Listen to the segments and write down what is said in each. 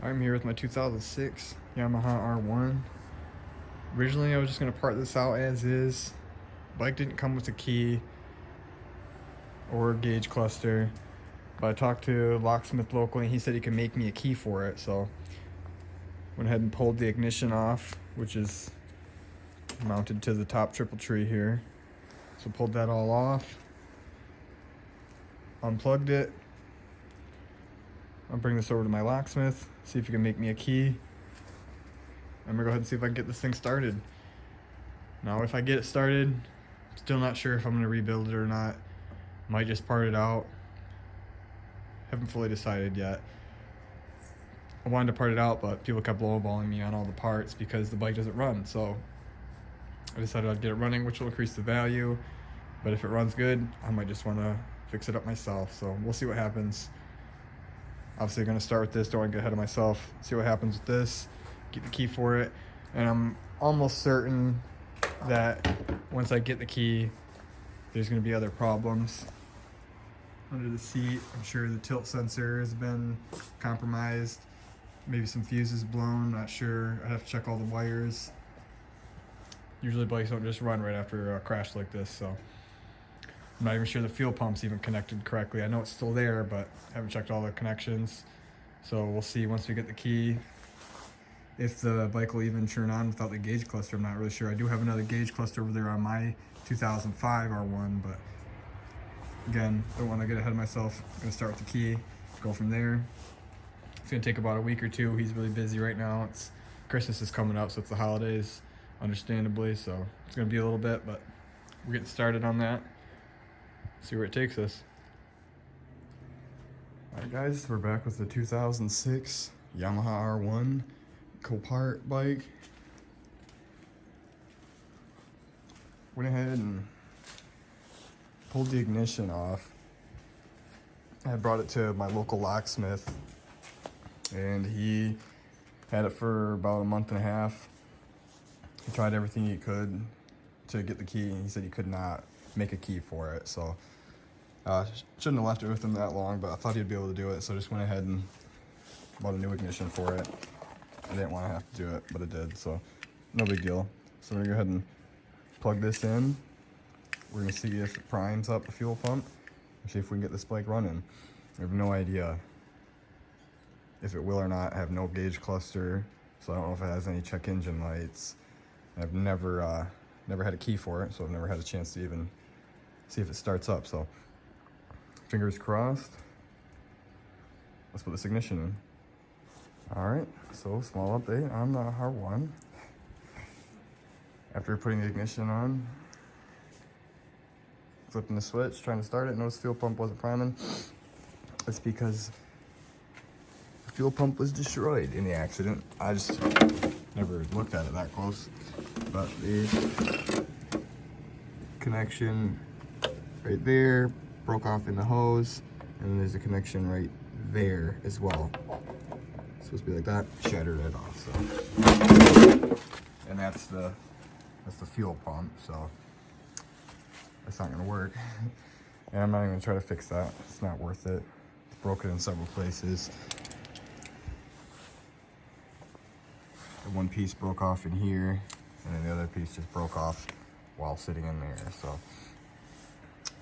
I'm here with my 2006 Yamaha R1. Originally, I was just going to part this out as is. Bike didn't come with a key or gauge cluster, but I talked to a locksmith locally and he said he could make me a key for it. So went ahead and pulled the ignition off, which is mounted to the top triple tree here. So pulled that all off, unplugged it. I'll bring this over to my locksmith, see if he can make me a key. I'm gonna go ahead and see if I can get this thing started. Now, if I get it started, still not sure if I'm gonna rebuild it or not. Might just part it out. Haven't fully decided yet. I wanted to part it out, but people kept lowballing me on all the parts because the bike doesn't run. So I decided I'd get it running, which will increase the value. But if it runs good, I might just wanna fix it up myself. So we'll see what happens. Obviously, I'm gonna start with this, don't wanna get ahead of myself. See what happens with this, get the key for it. And I'm almost certain that once I get the key, there's gonna be other problems. Under the seat, I'm sure the tilt sensor has been compromised. Maybe some fuses blown, not sure. I'd have to check all the wires. Usually bikes don't just run right after a crash like this, so. I'm not even sure the fuel pump's even connected correctly. I know it's still there, but I haven't checked all the connections. So we'll see once we get the key if the bike will even turn on without the gauge cluster. I'm not really sure. I do have another gauge cluster over there on my 2005 R1, but again, don't want to get ahead of myself. I'm gonna start with the key, go from there. It's gonna take about a week or two. He's really busy right now. It's Christmas is coming up, so it's the holidays, understandably. So it's gonna be a little bit, but we're getting started on that. See where it takes us. Alright guys, we're back with the 2006 Yamaha R1 Copart bike. Went ahead and pulled the ignition off. I brought it to my local locksmith and he had it for about a month and a half. He tried everything he could to get the key and he said he could not make a key for it, so shouldn't have left it with him that long, but I thought he'd be able to do it, so I just went ahead and bought a new ignition for it. I didn't want to have to do it, but it did, so no big deal. So we're gonna go ahead and plug this in. We're gonna see if it primes up the fuel pump and see if we can get this bike running. I have no idea if it will or not. I have no gauge cluster, so I don't know if it has any check engine lights. I've never had a key for it, so I've never had a chance to even see if it starts up, so fingers crossed. Let's put this ignition in. All right, so small update on the R1. After putting the ignition on, flipping the switch, trying to start it, notice the fuel pump wasn't priming. That's because the fuel pump was destroyed in the accident. I just never looked at it that close, but the connection right there broke off in the hose, and then there's a connection right there as well. It's supposed to be like that, shattered it off. So, and that's the fuel pump. So that's not gonna work, and I'm not even gonna try to fix that. It's not worth it. It's broken in several places. The one piece broke off in here, and then the other piece just broke off while sitting in there. So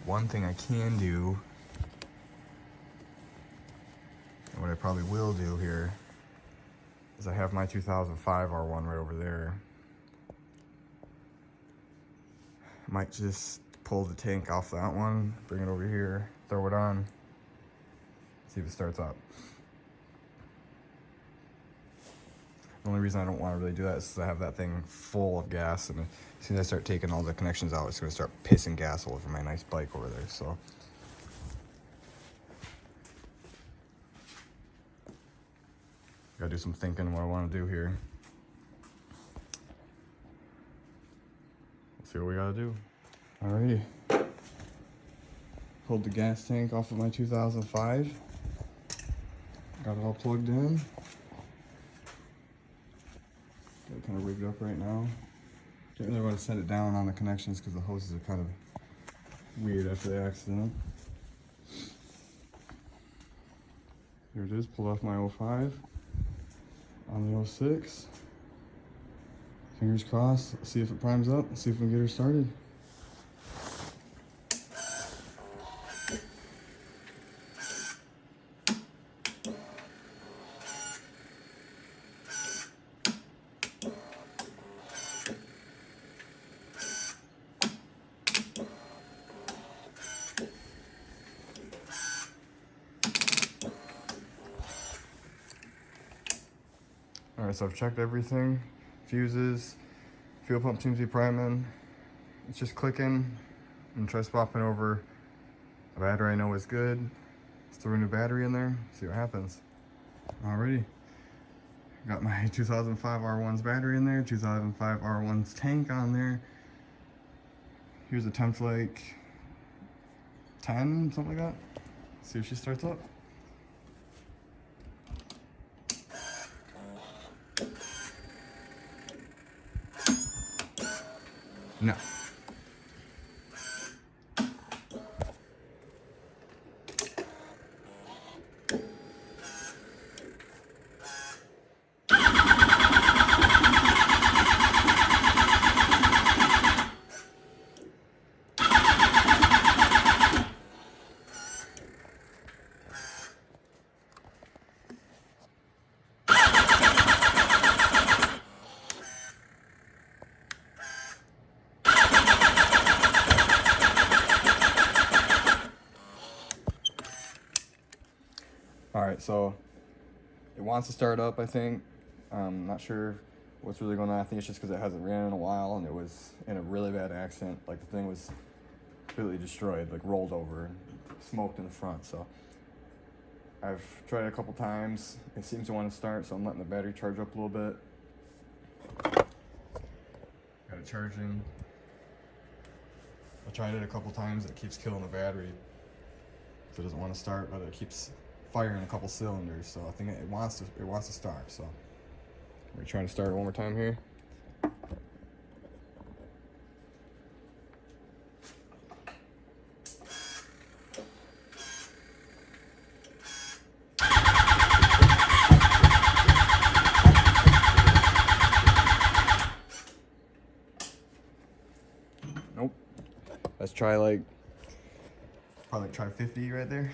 one thing I can do, and what I probably will do here, is I have my 2005 R1 right over there. I might just pull the tank off that one, bring it over here, throw it on, see if it starts up. The only reason I don't want to really do that is because I have that thing full of gas, and as soon as I start taking all the connections out, it's going to start pissing gas all over my nice bike over there. So gotta do some thinking what I want to do here. Let's see what we gotta do. Alrighty, pulled the gas tank off of my 2005. Got it all plugged in. Got it kind of rigged up right now. Didn't really want to set it down on the connections because the hoses are kind of weird after the accident. There it is, pulled off my 05. on the 06. Fingers crossed. Let's see if it primes up. Let's see if we can get her started. Alright, so I've checked everything. Fuses, fuel pump seems to be priming. It's just clicking. I'm gonna try swapping over a battery I know is good. Let's throw a new battery in there, see what happens. Alrighty. Got my 2005 R1's battery in there, 2005 R1's tank on there. Here's a temp like 10, something like that. See if she starts up. No. Alright, so it wants to start up, I think. Not sure what's really going on. I think it's just because it hasn't ran in a while and it was in a really bad accident. Like the thing was completely destroyed, like rolled over and smoked in the front. So I've tried it a couple times. It seems to want to start, so I'm letting the battery charge up a little bit. Got it charging. I tried it a couple times. It keeps killing the battery. So it doesn't want to start, but it keeps firing a couple cylinders, so I think it wants to start. So we're trying to start it one more time here. Nope. Let's try probably try 50 right there.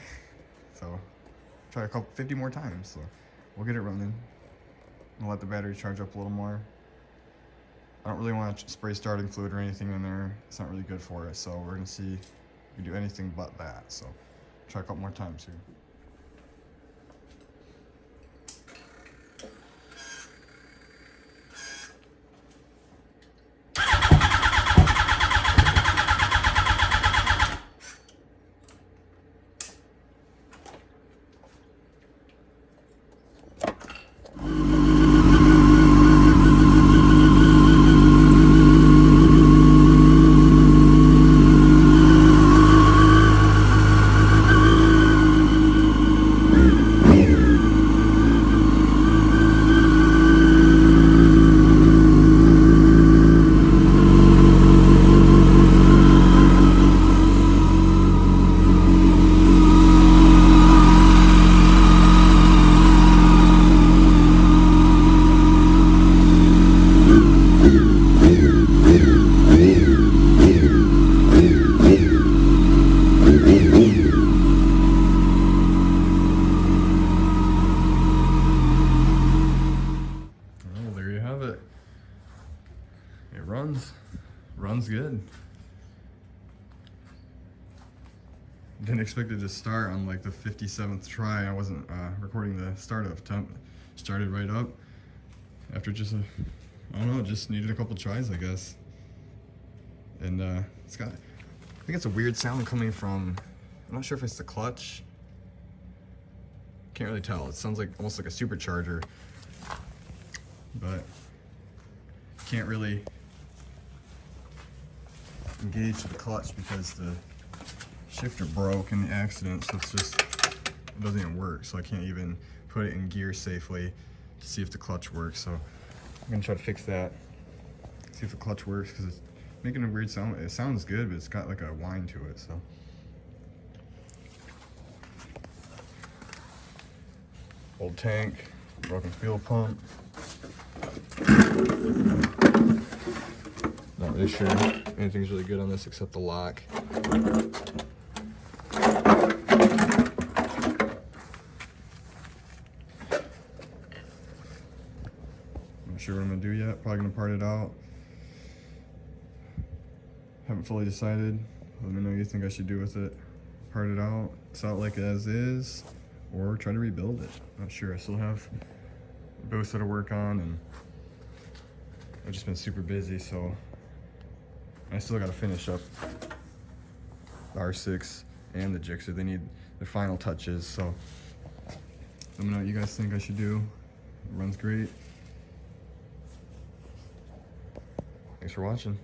So try 50 more times, so we'll get it running. We'll let the battery charge up a little more. I don't really want to spray starting fluid or anything in there. It's not really good for it, so we're gonna see if we can do anything but that. So try a couple more times here. Runs good. Didn't expect it to start on like the 57th try. I wasn't recording the startup temp. Started right up after just I don't know, just needed a couple tries, I guess. And it's got, I think it's a weird sound coming from, I'm not sure if it's the clutch. Can't really tell. It sounds like almost like a supercharger, but can't really engage the clutch because the shifter broke in the accident, so it's just, it doesn't even work, so I can't even put it in gear safely to see if the clutch works. So I'm gonna try to fix that, see if the clutch works, because it's making a weird sound. It sounds good, but it's got like a whine to it. So old tank, Broken fuel pump. Not really sure anything's really good on this except the lock. Not sure what I'm gonna do yet. Probably gonna part it out. Haven't fully decided. Let me know what you think I should do with it. Part it out, sell it like as is, or try to rebuild it. Not sure. I still have both to work on, and I've just been super busy, so I still got to finish up the R6 and the Gixxer. They need the final touches, so let me know what you guys think I should do. It runs great. Thanks for watching.